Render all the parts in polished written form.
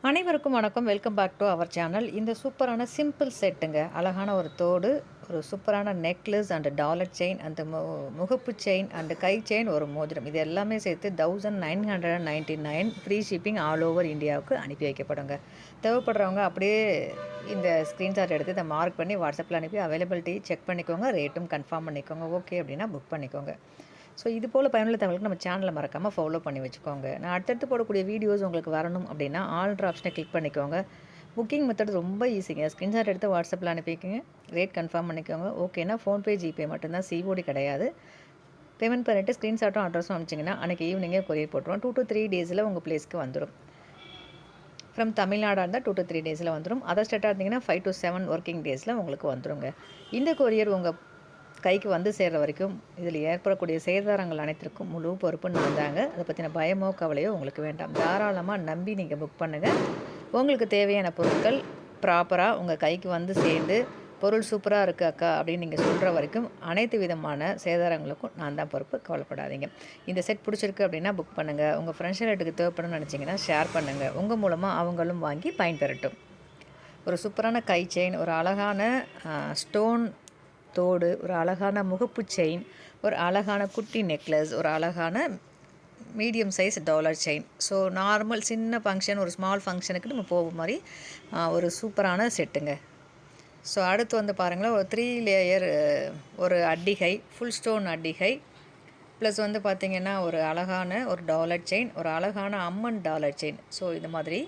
அனைவருக்கும் வணக்கம். Welcome back to our channel. இந்த சூப்பரான சிம்பிள் செட்டுங்க. அழகான ஒரு தோடு, ஒரு சூப்பரான நெக்லஸ் அண்ட் டாலர் செயின், அந்த முகப்பு செயின் அண்ட் கை செயின், ஒரு மோதிரம். இது எல்லாமே சேர்த்து 1999 ஃப்ரீ ஷிப்பிங் ஆல் ஓவர் இந்தியாவுக்கு அனுப்பி வைக்கப்படுங்க. தேவைப்படுறவங்க அப்படியே இந்த ஸ்க்ரீன்ஷாட் எடுத்து இதை மார்க் பண்ணி வாட்ஸ்அப்பில் அனுப்பி அவைலபிலிட்டி செக் பண்ணிக்கோங்க. ரேட்டும் கன்ஃபார்ம் பண்ணிக்கோங்க. ஓகே அப்படின்னா புக் பண்ணிக்கோங்க. ஸோ இது போல் பயனுள்ள தகவலுக்கு நம்ம சேனலை மறக்காமல் ஃபாலோ பண்ணி வச்சுக்கோங்க. நான் அடுத்தடுத்து போடக்கூடிய வீடியோஸ் உங்களுக்கு வரணும் அப்படின்னா ஆல்ட்ரு ஆப்ஷனை கிளிக் பண்ணிக்கோங்க. புக்கிங் மெத்தட் ரொம்ப ஈஸிங்க. ஸ்க்ரீன்ஷாட் எடுத்து வாட்ஸ்அப்பில் அனுப்பிக்கோங்க. ரேட் கன்ஃபார்ம் பண்ணிக்கோங்க. ஓகேனா ஃபோன்பே, ஜிபே மட்டும்தான், சிஓடி கிடையாது. பேமெண்ட் பண்ணிவிட்டு ஸ்க்ரீன்ஷாட்டும் அட்ரஸும் அனுப்பிச்சிங்கன்னா அன்றைக்கி ஈவினிங்கே கொரியர் போட்டுருவோம். 2 to 3 டேஸில் உங்கள் பிளேஸ்க்கு வந்துடும். ஃப்ரம் தமிழ்நாடாக இருந்தால் 2 to 3 டேஸில் வந்துடும். அதர் ஸ்டேட்டாக இருந்தீங்கன்னா 5 to 7 ஒர்க்கிங் டேஸில் உங்களுக்கு வந்துடுங்க. இந்த கொரியர் உங்கள் கைக்கு வந்து சேர்கிற வரைக்கும் இதில் ஏற்படக்கூடிய சேதாரங்கள் அனைத்திற்கும் முழு பொறுப்பு நான் தாங்க. அதை பற்றின பயமோ கவலையோ உங்களுக்கு வேண்டாம். தாராளமாக நம்பி நீங்கள் புக் பண்ணுங்கள். உங்களுக்கு தேவையான பொருட்கள் ப்ராப்பராக உங்கள் கைக்கு வந்து சேர்ந்து பொருள் சூப்பராக இருக்குது அக்கா அப்படின்னு நீங்கள் சொல்கிற வரைக்கும் அனைத்து விதமான சேதாரங்களுக்கும் நான் தான் பொறுப்பு. கவலைப்படாதீங்க. இந்த செட் பிடிச்சிருக்கு அப்படின்னா புக் பண்ணுங்கள். உங்கள் ஃப்ரெண்ட்ஸ் ரிலேட்டுக்கு தேவைப்படும்னு நினச்சிங்கன்னா ஷேர் பண்ணுங்கள். உங்கள் மூலமாக அவங்களும் வாங்கி பயன்பெறட்டும். ஒரு சூப்பரான கை செயின், ஒரு அழகான ஸ்டோன் தோடு, ஒரு அழகான முகப்பு செயின், ஒரு அழகான குட்டி நெக்லஸ், ஒரு அழகான medium size dollar chain. So normal சின்ன ஃபங்க்ஷன், ஒரு ஸ்மால் ஃபங்க்ஷனுக்கு நம்ம போகிற மாதிரி ஒரு சூப்பரான செட்டுங்க. ஸோ அடுத்து வந்து பாருங்களேன், ஒரு 3 லேயர் ஒரு அட்டிகை, ஃபுல் ஸ்டோன் அட்டிகை, ப்ளஸ் வந்து பார்த்திங்கன்னா ஒரு அழகான ஒரு டாலர் செயின், ஒரு அழகான அம்மன் டாலர் செயின். ஸோ இது மாதிரி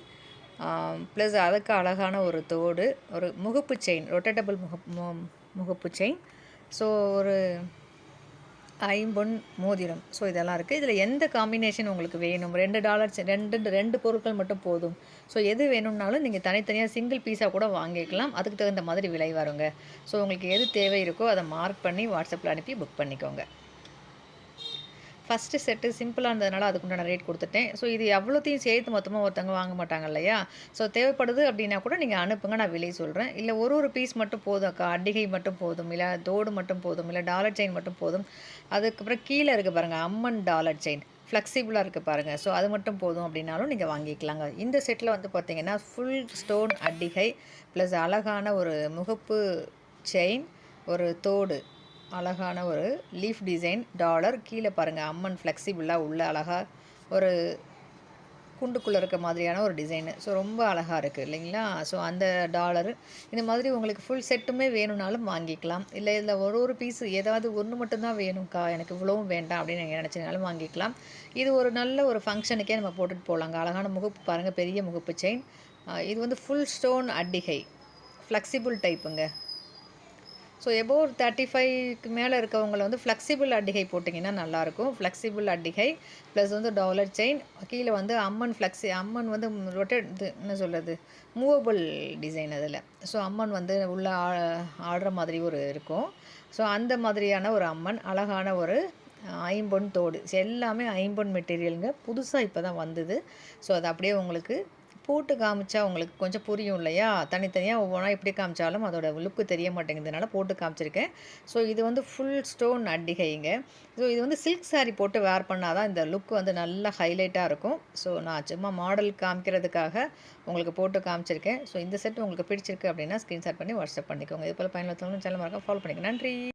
ப்ளஸ் அதுக்கு அழகான ஒரு தோடு, ஒரு முகப்பு செயின், ரொட்டேட்டபிள் முகப்பு செயின், ஸோ ஒரு ஐம்பொன் மோதிரம். ஸோ இதெல்லாம் இருக்குது. இதில் எந்த காம்பினேஷன் உங்களுக்கு வேணும்? $2 ரெண்டு பொருட்கள் மட்டும் போதும். ஸோ எது வேணும்னாலும் நீங்கள் தனித்தனியாக சிங்கிள் பீஸாக கூட வாங்கிக்கலாம். அதுக்கு தகுந்த மாதிரி விலை வருங்க. ஸோ உங்களுக்கு எது தேவை இருக்கோ அதை மார்க் பண்ணி வாட்ஸ்அப்பில் அனுப்பி புக் பண்ணிக்கோங்க. ஃபஸ்ட்டு செட்டு சிம்பிளாக இருந்ததுனால அதுக்குண்டான ரேட் கொடுத்துட்டேன். ஸோ இது எவ்வளோத்தையும் சேர்த்து மொத்தமாக ஒருத்தவங்க வாங்க மாட்டாங்க இல்லையா? ஸோ தேவைப்படுது அப்படின்னா கூட நீங்கள் அனுப்புங்க, நான் விலை சொல்கிறேன். இல்லை ஒரு பீஸ் மட்டும் போதும் அக்கா, அட்டிகை மட்டும் போதும், இல்லை தோடு மட்டும் போதும், இல்லை டாலர் செயின் மட்டும் போதும். அதுக்கப்புறம் கீழே இருக்குது பாருங்கள் அம்மன் டாலர் செயின், ஃப்ளெக்சிபிளாக இருக்குது பாருங்கள். ஸோ அது மட்டும் போதும் அப்படின்னாலும் நீங்கள் வாங்கிக்கலாங்க. இந்த செட்டில் வந்து பார்த்திங்கன்னா ஃபுல் ஸ்டோன் அட்டிகை ப்ளஸ் அழகான ஒரு முகப்பு செயின், ஒரு தோடு, அழகான ஒரு லீஃப் டிசைன் டாலர், கீழே பாருங்கள் அம்மன் ஃப்ளெக்சிபிளாக உள்ள அழகாக ஒரு குண்டுக்குள்ளே இருக்க மாதிரியான ஒரு டிசைனு. ஸோ ரொம்ப அழகாக இருக்குது இல்லைங்களா? ஸோ அந்த டாலரு இந்த மாதிரி உங்களுக்கு ஃபுல் செட்டுமே வேணும்னாலும் வாங்கிக்கலாம். இல்லை இதில் ஒரு பீஸு ஏதாவது ஒன்று மட்டும்தான் வேணும்க்கா, எனக்கு இவ்வளவும் வேண்டாம் அப்படின்னு நீங்கள் நினச்சினாலும் வாங்கிக்கலாம். இது ஒரு நல்ல ஒரு ஃபங்க்ஷனுக்கே நம்ம போட்டுட்டு போகலாங்க. அழகான முகப்பு பாருங்கள், பெரிய முகப்பு செயின். இது வந்து ஃபுல் ஸ்டோன் அட்டிகை, ஃப்ளெக்சிபிள் டைப்புங்க. ஸோ எபோவ் 35க்கு மேலே இருக்கவங்களை வந்து ஃப்ளெக்சிபிள் அட்டிகை போட்டிங்கன்னா நல்லாயிருக்கும். ஃப்ளெக்சிபிள் அட்டிகை ப்ளஸ் வந்து டாலர் செயின், கீழே வந்து அம்மன் வந்து என்ன சொல்கிறது, மூவபிள் டிசைன் அதில். ஸோ அம்மன் வந்து உள்ள ஆடுற மாதிரி ஒரு இருக்கும். ஸோ அந்த மாதிரியான ஒரு அம்மன், அழகான ஒரு ஐம்பொன் தோடு. எல்லாமே ஐம்பொன் மெட்டீரியலுங்க. புதுசாக இப்போ தான் வந்தது. ஸோ அது அப்படியே உங்களுக்கு போட்டு காமிச்சா உங்களுக்கு கொஞ்சம் புரியும் இல்லையா? தனித்தனியாக ஒவ்வொன்றா எப்படி காமிச்சாலும் அதோட லுக்கு தெரிய மாட்டேங்குதுனால போட்டு காமிச்சிருக்கேன். ஸோ இது வந்து ஃபுல் ஸ்டோன் அட்டிகைங்க. ஸோ இது வந்து சில்க் சாரீ போட்டு வேர் பண்ணால் தான் இந்த லுக் வந்து நல்லா ஹைலைட்டாக இருக்கும். ஸோ நான் சும்மா மாடல் காமிக்கிறதுக்காக உங்களுக்கு போட்டு காமிச்சிருக்கேன். ஸோ இந்த செட் உங்களுக்கு பிடிச்சிருக்கு அப்படின்னா ஸ்க்ரீன்ஷாட் பண்ணி வாட்ஸ்அப் பண்ணிக்கோங்க. இது போல் பயனுள்ள சேனல் மறக்காம ஃபாலோ பண்ணிக்கோங்க. நன்றி.